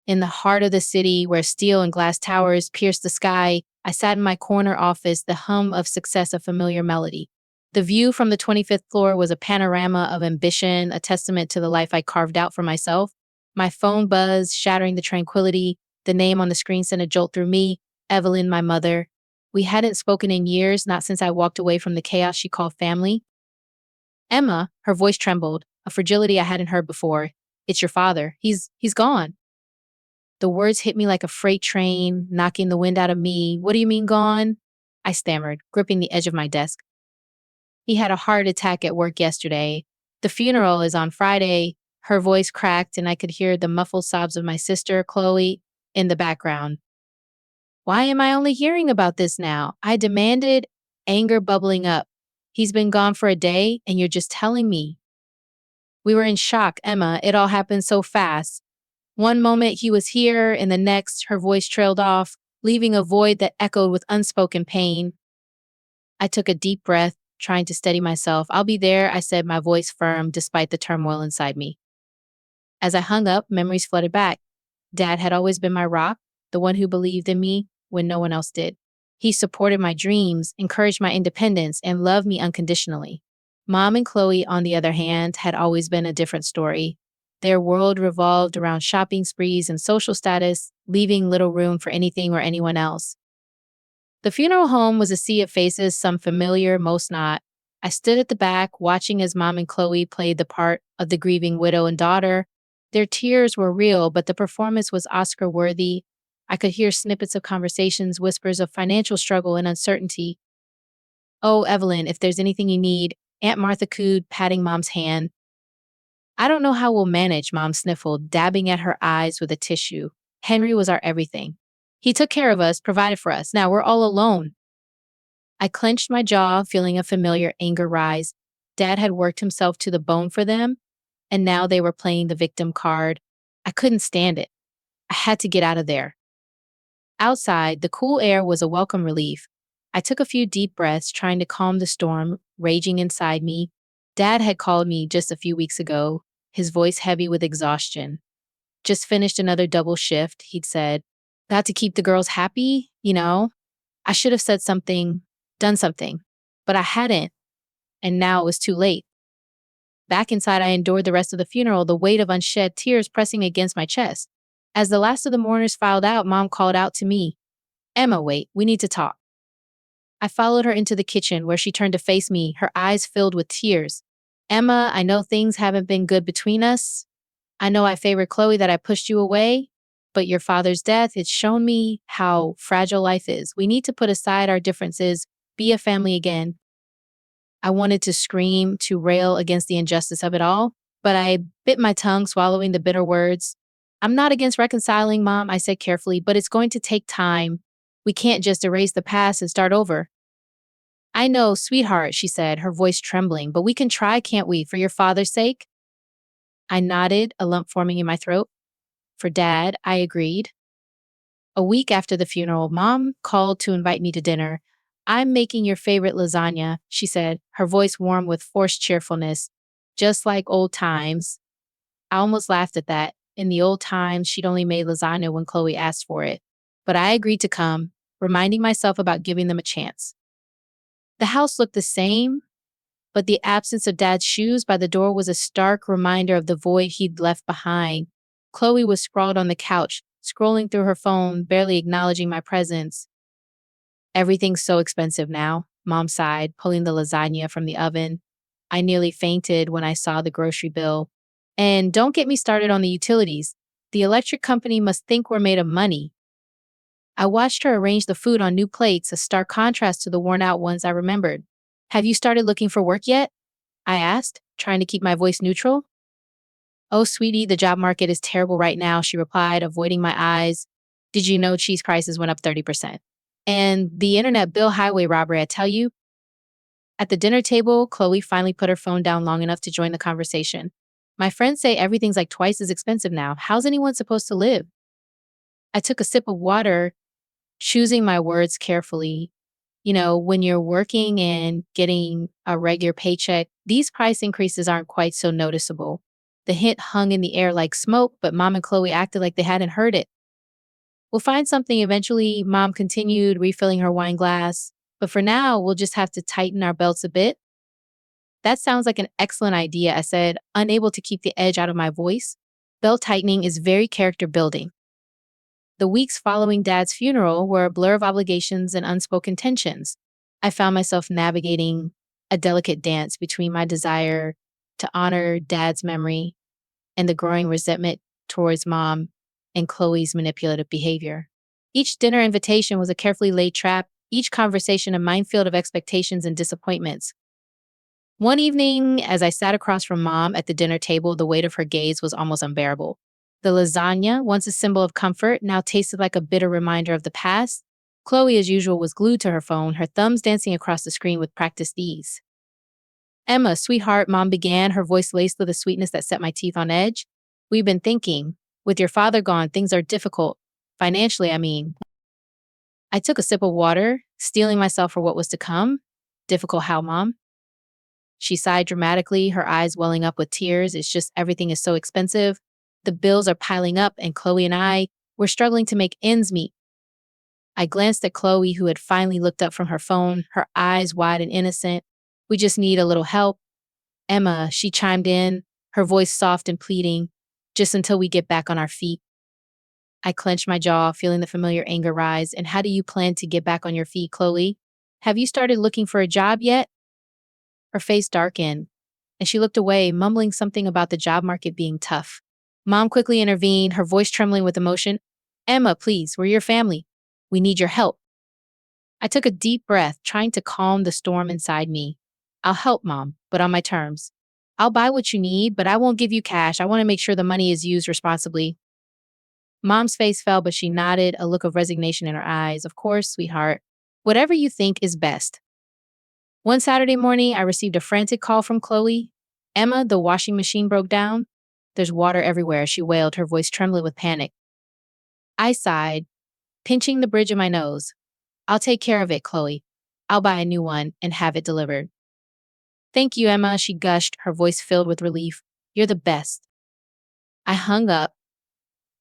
In the heart of the city, where steel and glass towers pierced the sky, I sat in my corner office, the hum of success a familiar melody. The view from the 25th floor was a panorama of ambition, a testament to the life I carved out for myself. My phone buzzed, shattering the tranquility. The name on the screen sent a jolt through me. Evelyn, my mother. We hadn't spoken in years, not since I walked away from the chaos she called family. Emma, her voice trembled, a fragility I hadn't heard before. It's your father. He's gone. The words hit me like a freight train, knocking the wind out of me. What do you mean gone? I stammered, gripping the edge of my desk. He had a heart attack at work yesterday. The funeral is on Friday. Her voice cracked, and I could hear the muffled sobs of my sister, Chloe, in the background. Why am I only hearing about this now? I demanded, anger bubbling up. He's been gone for a day, and you're just telling me. We were in shock, Emma. It all happened so fast. One moment he was here, and the next, her voice trailed off, leaving a void that echoed with unspoken pain. I took a deep breath, trying to steady myself. I'll be there, I said, my voice firm despite the turmoil inside me. As I hung up, memories flooded back. Dad had always been my rock, the one who believed in me when no one else did. He supported my dreams, encouraged my independence, and loved me unconditionally. Mom and Chloe, on the other hand, had always been a different story. Their world revolved around shopping sprees and social status, leaving little room for anything or anyone else. The funeral home was a sea of faces, some familiar, most not. I stood at the back, watching as Mom and Chloe played the part of the grieving widow and daughter. Their tears were real, but the performance was Oscar-worthy. I could hear snippets of conversations, whispers of financial struggle and uncertainty. Oh, Evelyn, if there's anything you need, Aunt Martha cooed, patting Mom's hand. I don't know how we'll manage, Mom sniffled, dabbing at her eyes with a tissue. Henry was our everything. He took care of us, provided for us. Now we're all alone. I clenched my jaw, feeling a familiar anger rise. Dad had worked himself to the bone for them, and now they were playing the victim card. I couldn't stand it. I had to get out of there. Outside, the cool air was a welcome relief. I took a few deep breaths, trying to calm the storm raging inside me. Dad had called me just a few weeks ago, his voice heavy with exhaustion. Just finished another double shift, he'd said. Got to keep the girls happy, you know? I should have said something, done something, but I hadn't, and now it was too late. Back inside, I endured the rest of the funeral, the weight of unshed tears pressing against my chest. As the last of the mourners filed out, Mom called out to me, Emma, wait, we need to talk. I followed her into the kitchen, where she turned to face me, her eyes filled with tears. Emma, I know things haven't been good between us. I know I favored Chloe, that I pushed you away, but your father's death, it's shown me how fragile life is. We need to put aside our differences, be a family again. I wanted to scream, to rail against the injustice of it all, but I bit my tongue, swallowing the bitter words. I'm not against reconciling, Mom, I said carefully, but it's going to take time. We can't just erase the past and start over. I know, sweetheart, she said, her voice trembling, but we can try, can't we, for your father's sake? I nodded, a lump forming in my throat. For Dad, I agreed. A week after the funeral, Mom called to invite me to dinner. I'm making your favorite lasagna, she said, her voice warm with forced cheerfulness, just like old times. I almost laughed at that. In the old times, she'd only made lasagna when Chloe asked for it. But I agreed to come, reminding myself about giving them a chance. The house looked the same, but the absence of Dad's shoes by the door was a stark reminder of the void he'd left behind. Chloe was sprawled on the couch, scrolling through her phone, barely acknowledging my presence. Everything's so expensive now, Mom sighed, pulling the lasagna from the oven. I nearly fainted when I saw the grocery bill. And don't get me started on the utilities. The electric company must think we're made of money. I watched her arrange the food on new plates, a stark contrast to the worn-out ones I remembered. Have you started looking for work yet? I asked, trying to keep my voice neutral. Oh, sweetie, the job market is terrible right now, she replied, avoiding my eyes. Did you know cheese prices went up 30%? And the internet bill highway robbery, I tell you. At the dinner table, Chloe finally put her phone down long enough to join the conversation. My friends say everything's like twice as expensive now. How's anyone supposed to live? I took a sip of water, choosing my words carefully. You know, when you're working and getting a regular paycheck, these price increases aren't quite so noticeable. The hint hung in the air like smoke, but Mom and Chloe acted like they hadn't heard it. We'll find something eventually, Mom continued, refilling her wine glass. But for now, we'll just have to tighten our belts a bit. That sounds like an excellent idea, I said, unable to keep the edge out of my voice. Belt tightening is very character building. The weeks following Dad's funeral were a blur of obligations and unspoken tensions. I found myself navigating a delicate dance between my desire to honor Dad's memory and the growing resentment towards Mom and Chloe's manipulative behavior. Each dinner invitation was a carefully laid trap, each conversation a minefield of expectations and disappointments. One evening, as I sat across from Mom at the dinner table, the weight of her gaze was almost unbearable. The lasagna, once a symbol of comfort, now tasted like a bitter reminder of the past. Chloe, as usual, was glued to her phone, her thumbs dancing across the screen with practiced ease. "Emma, sweetheart," Mom began, her voice laced with a sweetness that set my teeth on edge. "We've been thinking. With your father gone, things are difficult. Financially, I mean." I took a sip of water, steeling myself for what was to come. "Difficult how, Mom?" She sighed dramatically, her eyes welling up with tears. "It's just everything is so expensive. The bills are piling up, and Chloe and I, we're struggling to make ends meet." I glanced at Chloe, who had finally looked up from her phone, her eyes wide and innocent. "We just need a little help." "Emma," she chimed in, her voice soft and pleading, "just until we get back on our feet." I clenched my jaw, feeling the familiar anger rise. "And how do you plan to get back on your feet, Chloe? Have you started looking for a job yet?" Her face darkened, and she looked away, mumbling something about the job market being tough. Mom quickly intervened, her voice trembling with emotion. "Emma, please, we're your family. We need your help." I took a deep breath, trying to calm the storm inside me. "I'll help, Mom, but on my terms. I'll buy what you need, but I won't give you cash. I want to make sure the money is used responsibly." Mom's face fell, but she nodded, a look of resignation in her eyes. "Of course, sweetheart. Whatever you think is best." One Saturday morning, I received a frantic call from Chloe. "Emma, the washing machine broke down. There's water everywhere," she wailed, her voice trembling with panic. I sighed, pinching the bridge of my nose. "I'll take care of it, Chloe. I'll buy a new one and have it delivered." "Thank you, Emma," she gushed, her voice filled with relief. "You're the best." I hung up,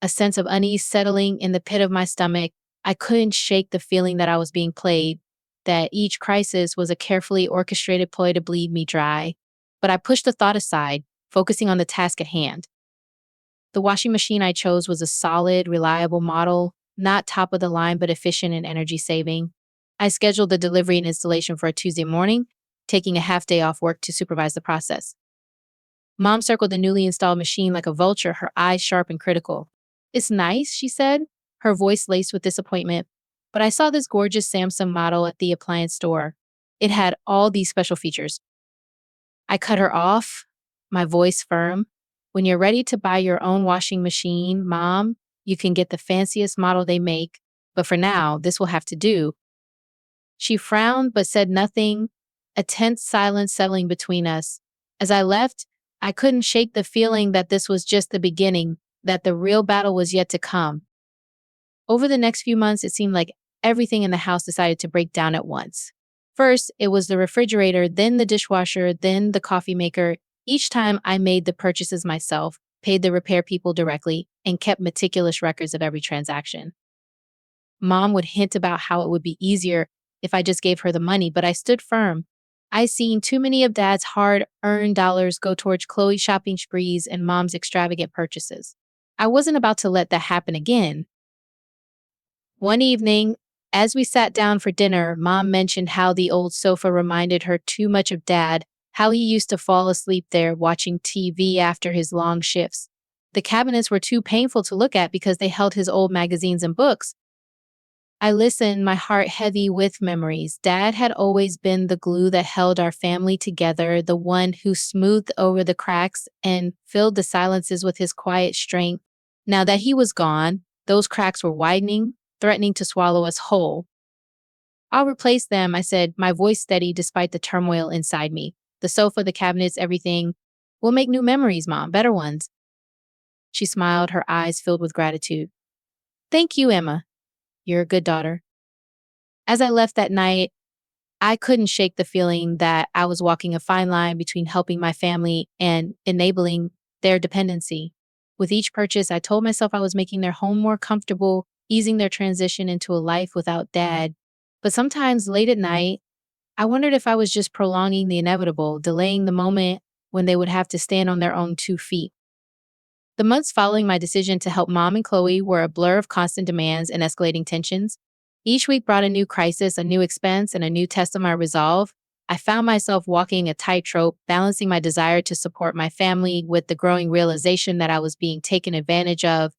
a sense of unease settling in the pit of my stomach. I couldn't shake the feeling that I was being played, that each crisis was a carefully orchestrated ploy to bleed me dry. But I pushed the thought aside, focusing on the task at hand. The washing machine I chose was a solid, reliable model, not top of the line, but efficient and energy saving. I scheduled the delivery and installation for a Tuesday morning, taking a half day off work to supervise the process. Mom circled the newly installed machine like a vulture, her eyes sharp and critical. "It's nice," she said, her voice laced with disappointment. "But I saw this gorgeous Samsung model at the appliance store. It had all these special features." I cut her off, my voice firm. "When you're ready to buy your own washing machine, Mom, you can get the fanciest model they make. But for now, this will have to do." She frowned but said nothing, a tense silence settling between us. As I left, I couldn't shake the feeling that this was just the beginning, that the real battle was yet to come. Over the next few months, it seemed like everything in the house decided to break down at once. First, it was the refrigerator, then the dishwasher, then the coffee maker. Each time I made the purchases myself, paid the repair people directly, and kept meticulous records of every transaction. Mom would hint about how it would be easier if I just gave her the money, but I stood firm. I seen too many of Dad's hard-earned dollars go towards Chloe's shopping sprees and Mom's extravagant purchases. I wasn't about to let that happen again. One evening, as we sat down for dinner, Mom mentioned how the old sofa reminded her too much of Dad, how he used to fall asleep there watching TV after his long shifts. The cabinets were too painful to look at because they held his old magazines and books. I listened, my heart heavy with memories. Dad had always been the glue that held our family together, the one who smoothed over the cracks and filled the silences with his quiet strength. Now that he was gone, those cracks were widening, threatening to swallow us whole. "I'll replace them," I said, my voice steady despite the turmoil inside me. "The sofa, the cabinets, everything. We'll make new memories, Mom, better ones." She smiled, her eyes filled with gratitude. "Thank you, Emma. You're a good daughter." As I left that night, I couldn't shake the feeling that I was walking a fine line between helping my family and enabling their dependency. With each purchase, I told myself I was making their home more comfortable, easing their transition into a life without dad. But sometimes late at night, I wondered if I was just prolonging the inevitable, delaying the moment when they would have to stand on their own 2 feet. The months following my decision to help Mom and Chloe were a blur of constant demands and escalating tensions. Each week brought a new crisis, a new expense, and a new test of my resolve. I found myself walking a tightrope, balancing my desire to support my family with the growing realization that I was being taken advantage of.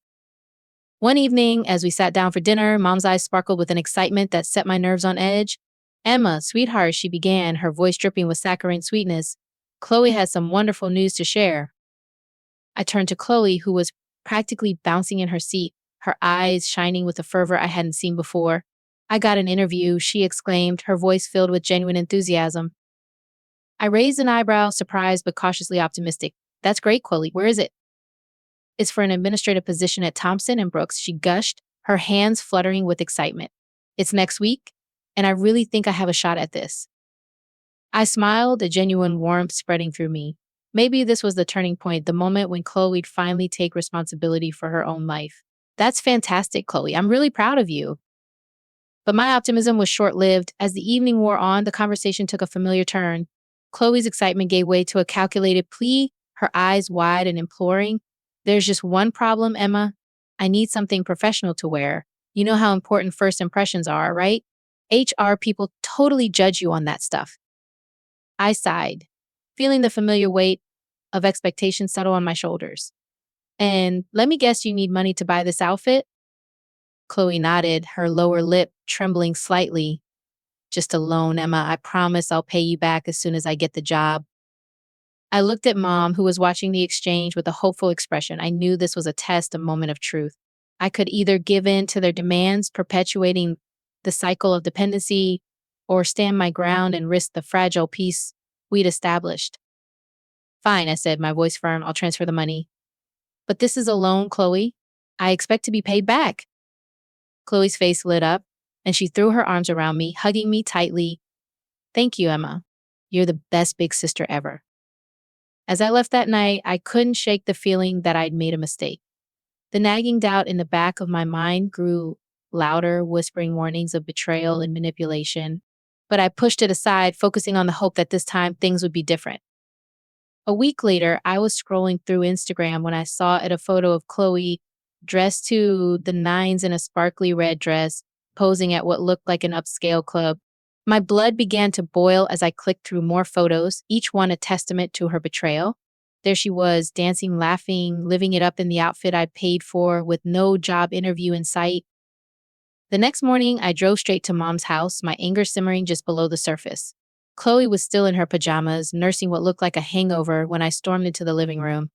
One evening, as we sat down for dinner, Mom's eyes sparkled with an excitement that set my nerves on edge. "Emma, sweetheart," she began, her voice dripping with saccharine sweetness. "Chloe has some wonderful news to share." I turned to Chloe, who was practically bouncing in her seat, her eyes shining with a fervor I hadn't seen before. "I got an interview," she exclaimed, her voice filled with genuine enthusiasm. I raised an eyebrow, surprised but cautiously optimistic. "That's great, Chloe. Where is it?" "It's for an administrative position at Thompson and Brooks," she gushed, her hands fluttering with excitement. "It's next week, and I really think I have a shot at this." I smiled, a genuine warmth spreading through me. Maybe this was the turning point, the moment when Chloe'd finally take responsibility for her own life. "That's fantastic, Chloe. I'm really proud of you." But my optimism was short lived. As the evening wore on, the conversation took a familiar turn. Chloe's excitement gave way to a calculated plea, her eyes wide and imploring. "There's just one problem, Emma. I need something professional to wear. You know how important first impressions are, right? HR people totally judge you on that stuff." I sighed, feeling the familiar weight of expectation settle on my shoulders. "And let me guess you need money to buy this outfit?" Chloe nodded, her lower lip trembling slightly. "Just a loan, Emma. I promise I'll pay you back as soon as I get the job." I looked at Mom, who was watching the exchange with a hopeful expression. I knew this was a test, a moment of truth. I could either give in to their demands, perpetuating the cycle of dependency, or stand my ground and risk the fragile peace we'd established. "Fine," I said, my voice firm. "I'll transfer the money." "But this is a loan, Chloe. I expect to be paid back." Chloe's face lit up, and she threw her arms around me, hugging me tightly. "Thank you, Emma. You're the best big sister ever." As I left that night, I couldn't shake the feeling that I'd made a mistake. The nagging doubt in the back of my mind grew louder, whispering warnings of betrayal and manipulation. But I pushed it aside, focusing on the hope that this time things would be different. A week later, I was scrolling through Instagram when I saw a photo of Chloe dressed to the nines in a sparkly red dress, posing at what looked like an upscale club. My blood began to boil as I clicked through more photos, each one a testament to her betrayal. There she was, dancing, laughing, living it up in the outfit I'd paid for with no job interview in sight. The next morning, I drove straight to Mom's house, my anger simmering just below the surface. Chloe was still in her pajamas, nursing what looked like a hangover when I stormed into the living room.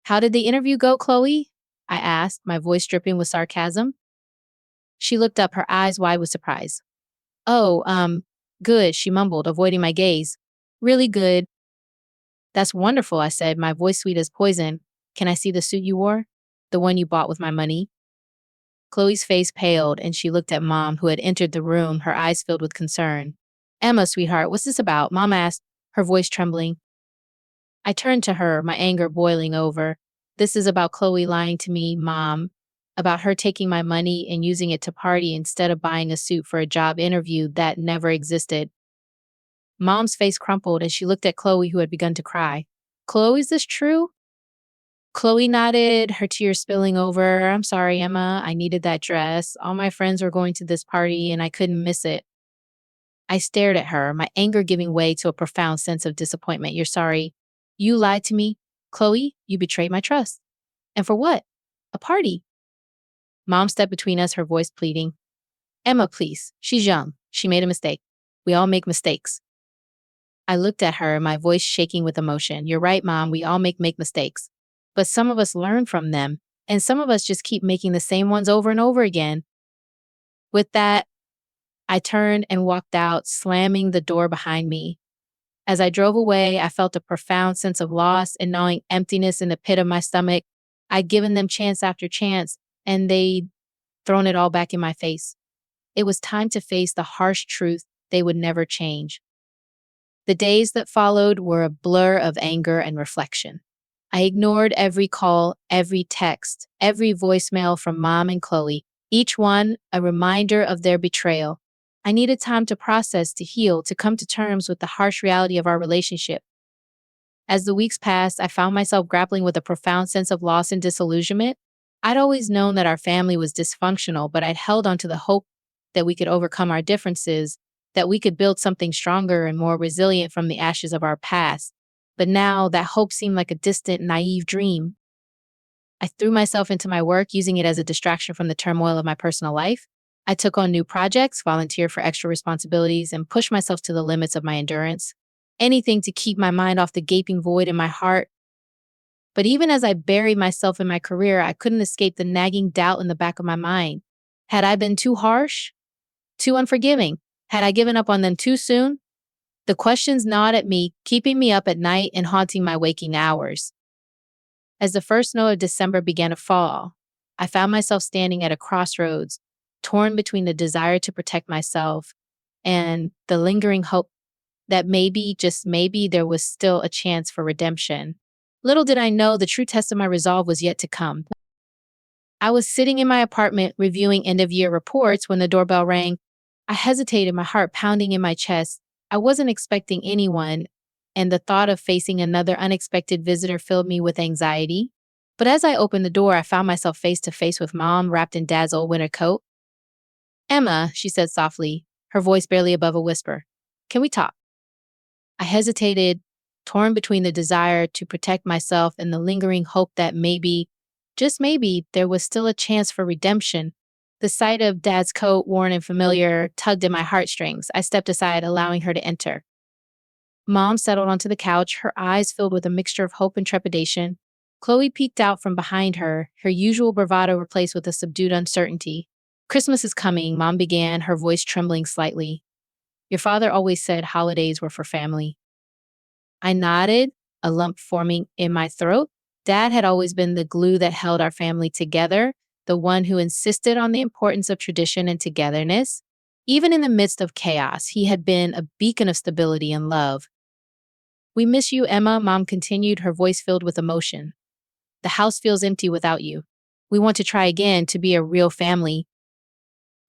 "How did the interview go, Chloe?" I asked, my voice dripping with sarcasm. She looked up, her eyes wide with surprise. "Oh, good," she mumbled, avoiding my gaze. "Really good." "That's wonderful," I said, my voice sweet as poison. "Can I see the suit you wore? The one you bought with my money?" Chloe's face paled, and she looked at Mom, who had entered the room, her eyes filled with concern. "Emma, sweetheart, what's this about?" Mom asked, her voice trembling. I turned to her, my anger boiling over. "This is about Chloe lying to me, Mom, about her taking my money and using it to party instead of buying a suit for a job interview that never existed." Mom's face crumpled and she looked at Chloe, who had begun to cry. "Chloe, is this true?" Chloe nodded, her tears spilling over. "I'm sorry, Emma. I needed that dress. All my friends were going to this party and I couldn't miss it." I stared at her, my anger giving way to a profound sense of disappointment. "You're sorry. You lied to me. Chloe, you betrayed my trust. And for what? A party." Mom stepped between us, her voice pleading. "Emma, please. She's young. She made a mistake. We all make mistakes." I looked at her, my voice shaking with emotion. "You're right, Mom. We all make mistakes. But some of us learn from them, and some of us just keep making the same ones over and over again." With that, I turned and walked out, slamming the door behind me. As I drove away, I felt a profound sense of loss and gnawing emptiness in the pit of my stomach. I'd given them chance after chance, and they'd thrown it all back in my face. It was time to face the harsh truth they would never change. The days that followed were a blur of anger and reflection. I ignored every call, every text, every voicemail from Mom and Chloe, each one a reminder of their betrayal. I needed time to process, to heal, to come to terms with the harsh reality of our relationship. As the weeks passed, I found myself grappling with a profound sense of loss and disillusionment. I'd always known that our family was dysfunctional, but I'd held on to the hope that we could overcome our differences, that we could build something stronger and more resilient from the ashes of our past. But now that hope seemed like a distant, naive dream. I threw myself into my work, using it as a distraction from the turmoil of my personal life. I took on new projects, volunteered for extra responsibilities, and pushed myself to the limits of my endurance. Anything to keep my mind off the gaping void in my heart. But even as I buried myself in my career, I couldn't escape the nagging doubt in the back of my mind. Had I been too harsh? Too unforgiving? Had I given up on them too soon? The questions gnawed at me, keeping me up at night and haunting my waking hours. As the first snow of December began to fall, I found myself standing at a crossroads, torn between the desire to protect myself and the lingering hope that maybe, just maybe, there was still a chance for redemption. Little did I know the true test of my resolve was yet to come. I was sitting in my apartment reviewing end-of-year reports when the doorbell rang. I hesitated, my heart pounding in my chest. I wasn't expecting anyone, and the thought of facing another unexpected visitor filled me with anxiety. But as I opened the door, I found myself face to face with Mom, wrapped in Dad's old winter coat. "Emma," she said softly, her voice barely above a whisper, "can we talk?" I hesitated, torn between the desire to protect myself and the lingering hope that maybe, just maybe, there was still a chance for redemption. The sight of Dad's coat, worn and familiar, tugged at my heartstrings. I stepped aside, allowing her to enter. Mom settled onto the couch, her eyes filled with a mixture of hope and trepidation. Chloe peeked out from behind her usual bravado replaced with a subdued uncertainty. "Christmas is coming," Mom began, her voice trembling slightly. "Your father always said holidays were for family." I nodded, a lump forming in my throat. Dad had always been the glue that held our family together, the one who insisted on the importance of tradition and togetherness. Even in the midst of chaos, he had been a beacon of stability and love. "We miss you, Emma," Mom continued, her voice filled with emotion. "The house feels empty without you. We want to try again to be a real family."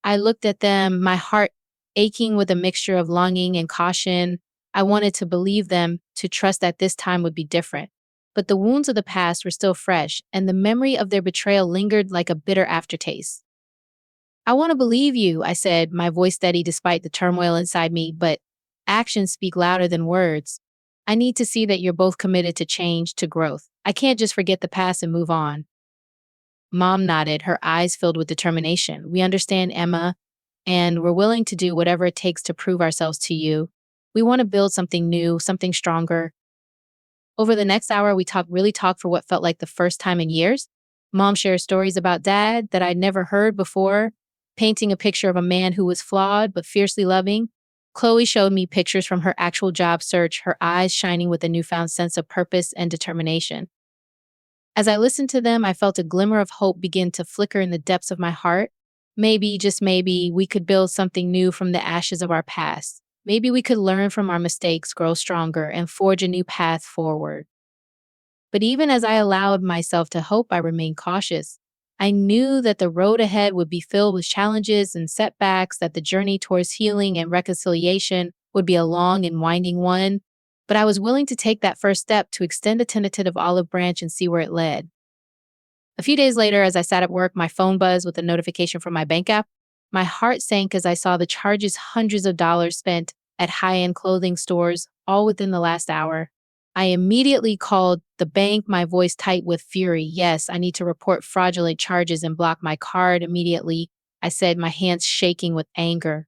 I looked at them, my heart aching with a mixture of longing and caution. I wanted to believe them, to trust that this time would be different. But the wounds of the past were still fresh, and the memory of their betrayal lingered like a bitter aftertaste. "I want to believe you," I said, my voice steady despite the turmoil inside me, "but actions speak louder than words. I need to see that you're both committed to change, to growth. I can't just forget the past and move on." Mom nodded, her eyes filled with determination. "We understand, Emma, and we're willing to do whatever it takes to prove ourselves to you. We want to build something new, something stronger." Over the next hour, we talked for what felt like the first time in years. Mom shared stories about Dad that I'd never heard before, painting a picture of a man who was flawed but fiercely loving. Chloe showed me pictures from her actual job search, her eyes shining with a newfound sense of purpose and determination. As I listened to them, I felt a glimmer of hope begin to flicker in the depths of my heart. Maybe, just maybe, we could build something new from the ashes of our past. Maybe we could learn from our mistakes, grow stronger, and forge a new path forward. But even as I allowed myself to hope, I remained cautious. I knew that the road ahead would be filled with challenges and setbacks, that the journey towards healing and reconciliation would be a long and winding one. But I was willing to take that first step, to extend a tentative olive branch and see where it led. A few days later, as I sat at work, my phone buzzed with a notification from my bank app. My heart sank as I saw the charges, hundreds of dollars spent at high-end clothing stores, all within the last hour. I immediately called the bank, my voice tight with fury. "Yes, I need to report fraudulent charges and block my card immediately," I said, my hands shaking with anger.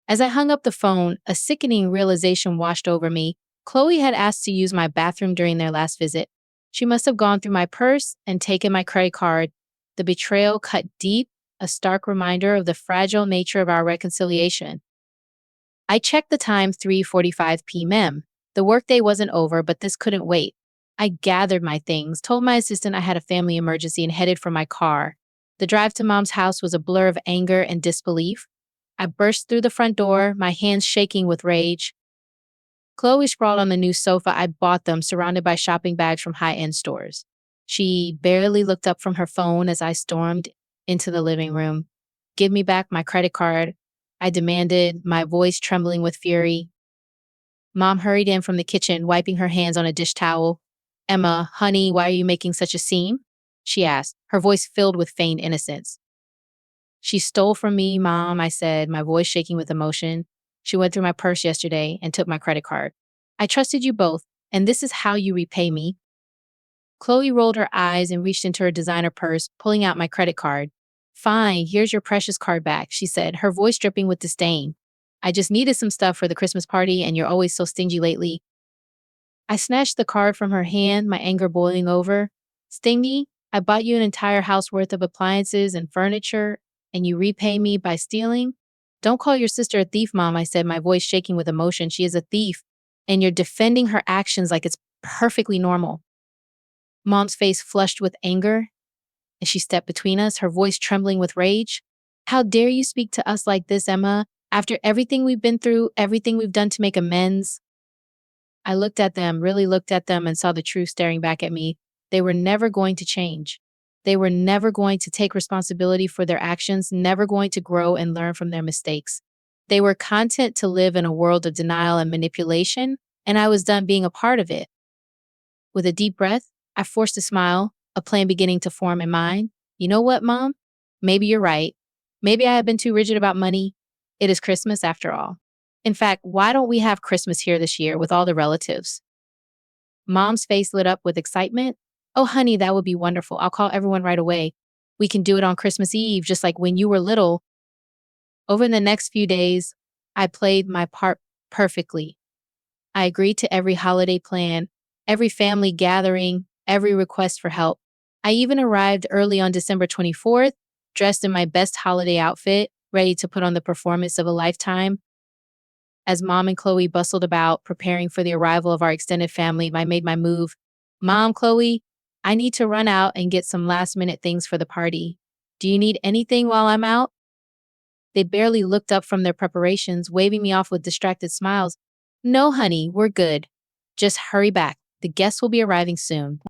As I hung up the phone, a sickening realization washed over me. Chloe had asked to use my bathroom during their last visit. She must have gone through my purse and taken my credit card. The betrayal cut deep, a stark reminder of the fragile nature of our reconciliation. I checked the time, 3:45 p.m. The workday wasn't over, but this couldn't wait. I gathered my things, told my assistant I had a family emergency, and headed for my car. The drive to Mom's house was a blur of anger and disbelief. I burst through the front door, my hands shaking with rage. Chloe sprawled on the new sofa I bought them, surrounded by shopping bags from high-end stores. She barely looked up from her phone as I stormed into the living room. "Give me back my credit card," I demanded, my voice trembling with fury. Mom hurried in from the kitchen, wiping her hands on a dish towel. "Emma, honey, why are you making such a scene?" she asked, her voice filled with feigned innocence. "She stole from me, Mom," I said, my voice shaking with emotion. "She went through my purse yesterday and took my credit card. I trusted you both, and this is how you repay me." Chloe rolled her eyes and reached into her designer purse, pulling out my credit card. "Fine, here's your precious card back," she said, her voice dripping with disdain. "I just needed some stuff for the Christmas party, and you're always so stingy lately." I snatched the card from her hand, my anger boiling over. "Stingy? I bought you an entire house worth of appliances and furniture, and you repay me by stealing? Don't call your sister a thief, Mom," I said, my voice shaking with emotion. "She is a thief, and you're defending her actions like it's perfectly normal." Mom's face flushed with anger as she stepped between us, her voice trembling with rage. "How dare you speak to us like this, Emma? After everything we've been through, everything we've done to make amends." I looked at them, really looked at them, and saw the truth staring back at me. They were never going to change. They were never going to take responsibility for their actions, never going to grow and learn from their mistakes. They were content to live in a world of denial and manipulation, and I was done being a part of it. With a deep breath, I forced a smile, a plan beginning to form in mind. "You know what, Mom? Maybe you're right. Maybe I have been too rigid about money. It is Christmas after all. In fact, why don't we have Christmas here this year with all the relatives?" Mom's face lit up with excitement. "Oh, honey, that would be wonderful. I'll call everyone right away. We can do it on Christmas Eve, just like when you were little." Over the next few days, I played my part perfectly. I agreed to every holiday plan, every family gathering, every request for help. I even arrived early on December 24th, dressed in my best holiday outfit, ready to put on the performance of a lifetime. As Mom and Chloe bustled about, preparing for the arrival of our extended family, I made my move. "Mom, Chloe, I need to run out and get some last-minute things for the party. Do you need anything while I'm out?" They barely looked up from their preparations, waving me off with distracted smiles. "No, honey, we're good. Just hurry back. The guests will be arriving soon."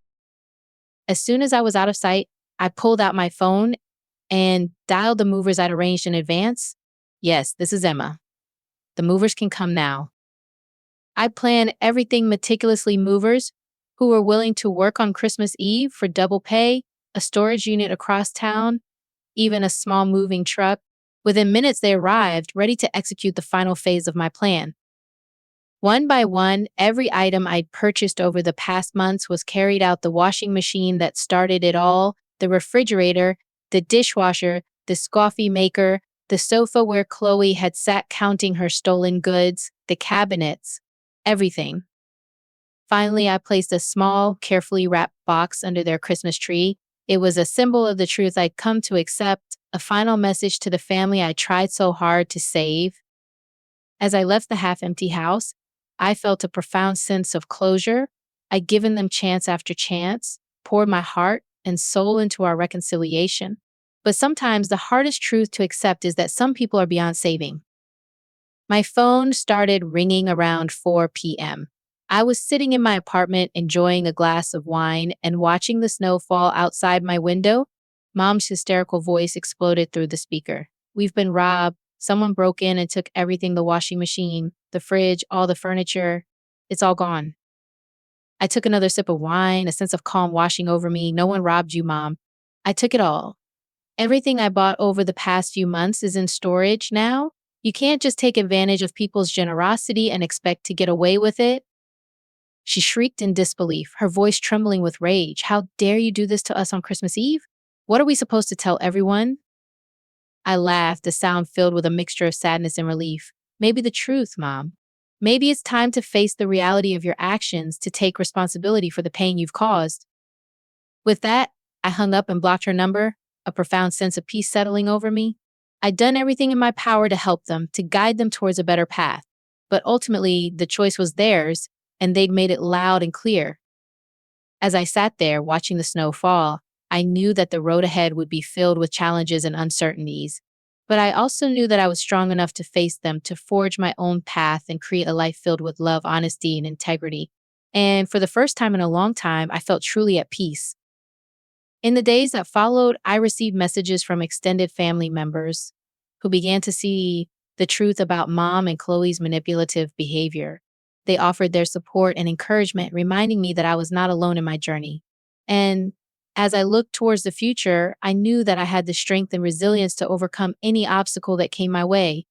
As soon as I was out of sight, I pulled out my phone and dialed the movers I'd arranged in advance. "Yes, this is Emma. The movers can come now." I planned everything meticulously. Movers who were willing to work on Christmas Eve for double pay, a storage unit across town, even a small moving truck. Within minutes, they arrived, ready to execute the final phase of my plan. One by one, every item I'd purchased over the past months was carried out: the washing machine that started it all, the refrigerator, the dishwasher, the coffee maker, the sofa where Chloe had sat counting her stolen goods, the cabinets, everything. Finally, I placed a small, carefully wrapped box under their Christmas tree. It was a symbol of the truth I'd come to accept, a final message to the family I tried so hard to save. As I left the half-empty house, I felt a profound sense of closure. I'd given them chance after chance, poured my heart and soul into our reconciliation. But sometimes the hardest truth to accept is that some people are beyond saving. My phone started ringing around 4 p.m. I was sitting in my apartment enjoying a glass of wine and watching the snow fall outside my window. Mom's hysterical voice exploded through the speaker. "We've been robbed. Someone broke in and took everything: the washing machine, the fridge, all the furniture. It's all gone." I took another sip of wine, a sense of calm washing over me. "No one robbed you, Mom. I took it all. Everything I bought over the past few months is in storage now. You can't just take advantage of people's generosity and expect to get away with it." She shrieked in disbelief, her voice trembling with rage. "How dare you do this to us on Christmas Eve? What are we supposed to tell everyone?" I laughed, the sound filled with a mixture of sadness and relief. "Maybe the truth, Mom. Maybe it's time to face the reality of your actions, to take responsibility for the pain you've caused." With that, I hung up and blocked her number, a profound sense of peace settling over me. I'd done everything in my power to help them, to guide them towards a better path. But ultimately, the choice was theirs, and they'd made it loud and clear. As I sat there watching the snow fall, I knew that the road ahead would be filled with challenges and uncertainties. But I also knew that I was strong enough to face them, to forge my own path and create a life filled with love, honesty, and integrity. And for the first time in a long time, I felt truly at peace. In the days that followed, I received messages from extended family members who began to see the truth about mom and Chloe's manipulative behavior. They offered their support and encouragement, reminding me that I was not alone in my journey. And as I looked towards the future, I knew that I had the strength and resilience to overcome any obstacle that came my way.